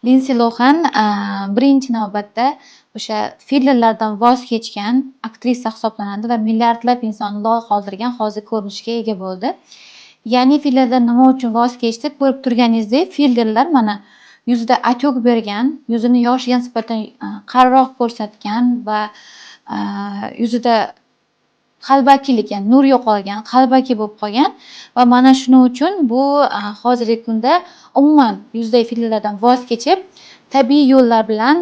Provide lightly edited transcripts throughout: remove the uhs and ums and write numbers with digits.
Linsi Loxan birinchi navbatda o'sha fillerlardan voz kechgan aktrisa hisoblanadi va milliardlab insonni lol qoldirgan hozir ko'rinishga ega bo'ldi. Ya'ni fillerdan nima uchun voz kechdi? Ko'rib turganingizdek, fillerlar mana yuzida otёk bergan, yuzini yoshiga nisbatan qariroq ko'rsatgan va yuzida qalbakilik, ya'ni nur yo'qolgan, qalbaki bo'lib qolgan va mana shuning uchun bu hozirgi kunda umuman yuzdagi fillerlardan voz kechib, tabiiy yo'llar bilan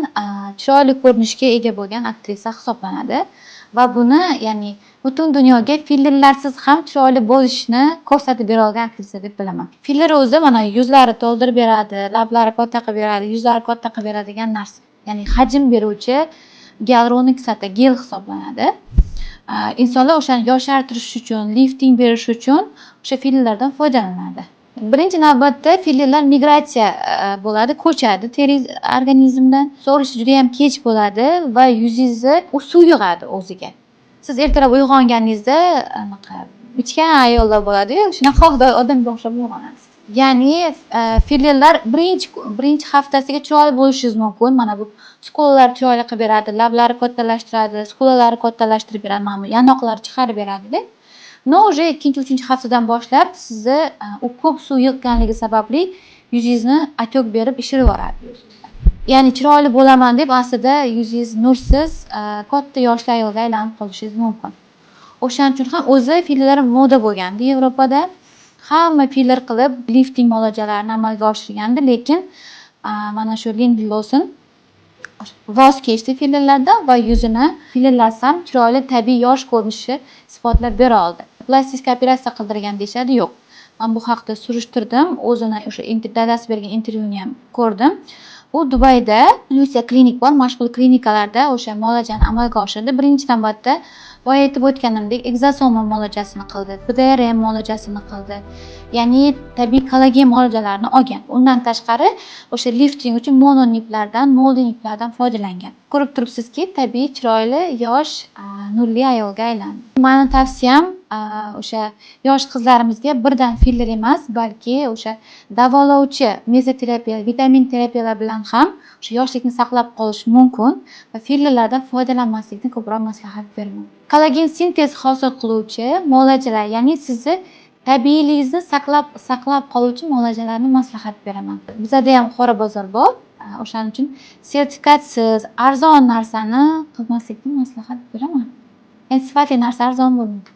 chiroyli ko'rinishga ega bo'lgan aktrisa hisoblanadi va buni ya'ni butun dunyoga fillerlarsiz ham chiroyli bo'lishni ko'rsatib bera olgan aktrisa deb bilaman. Filler o'zi mana yuzlari to'ldirib beradi, lablari katta qilib beradi, yuzlari katta qilib beradigan narsa. Ya'ni hajm beruvchi gialuronik kislota gel hisoblanadi. Insonlar o'shani yoshartirish uchun, lifting berish uchun o'sha fillerlardan foydalanadi. Birinchi navbatda fillerlar migratsiya bo'ladi, ko'chadi organizmdan. So'rishi juda ham kech bo'ladi va yuzingizni u suv yig'adi o'ziga. Siz ertalab uyg'onganingizda anaqa ichgan ayollar bo'ladi-yu, shunaqa odamga o'xshab uyg'onasiz. Ya'ni fillerlar birinchi haftasiga chiroyli bo'lishingiz mumkin. Mana bu skulalar chiroyli qilib beradi, lablari kattalashtiradi, skulalari kattalashtirib beradi, mana bu yanoqlar chiqarib beradi-da. No уже ikkinchi, uchinchi haftadan boshlab sizni u ko'p suv yiqqanligi sababli yuzingizni otёk berib ishirib yuboradi. Ya'ni chiroyli bo'laman deb aslida yuzingiz nursiz, katta yoshli ayolga aylanib qolishingiz mumkin. O'shaning uchun ham o'zi fillerlar moda bo'lgandi Yevropada. Hamma filler qilib lifting muolajalarini amalga oshirgandi, lekin mana shu Linda Lawson voz kechdi fillerlardan va yuzini fillerlarsiz ham chiroyli tabiiy yosh ko'rinishi isbotlab bera oldi. Plastik operatsiya qildirgan deyishadi, yo'q. Men bu haqda surishtirdim, o'zini o'sha dadasi bergan intervyuni ham ko'rdim. U Dubayda Lucia klinik bor, mashhur klinikalarda o'sha muolajani amalga oshirdi. Birinchi navbatda boya aytib o'tganimdek ekzosoma muolajasini qildi, BDRM muolajasini qildi. Ya'ni tabiiy kollagen muolajalarini olgan. Undan tashqari o'sha lifting uchun mononiplardan, moldiniplardan foydalangan. Ko'rib turibsizki, tabiiy chiroyli, yosh, nurli ayolga aylandi. Meni tavsiyam o'sha yosh qizlarimizga birdan filler emas, balki o'sha davolovchi mezoterapiya, vitamin terapiyalar bilan ham o'sha yoshlikni saqlab qolish mumkin va fillerlardan foydalanmaslikni ko'proq maslahat beraman. Kollagen sintez hosil qiluvchi muolajalar, ya'ni sizni tabiiyligingizni saqlab qoluvchi muolajalarni maslahat beraman. Bizada ham qora bozor bor. O'shaning uchun sertifikatsiz, arzon narsani qilmaslikni maslahat beraman. Ya'ni sifatli narsa arzon bo'lmaydi.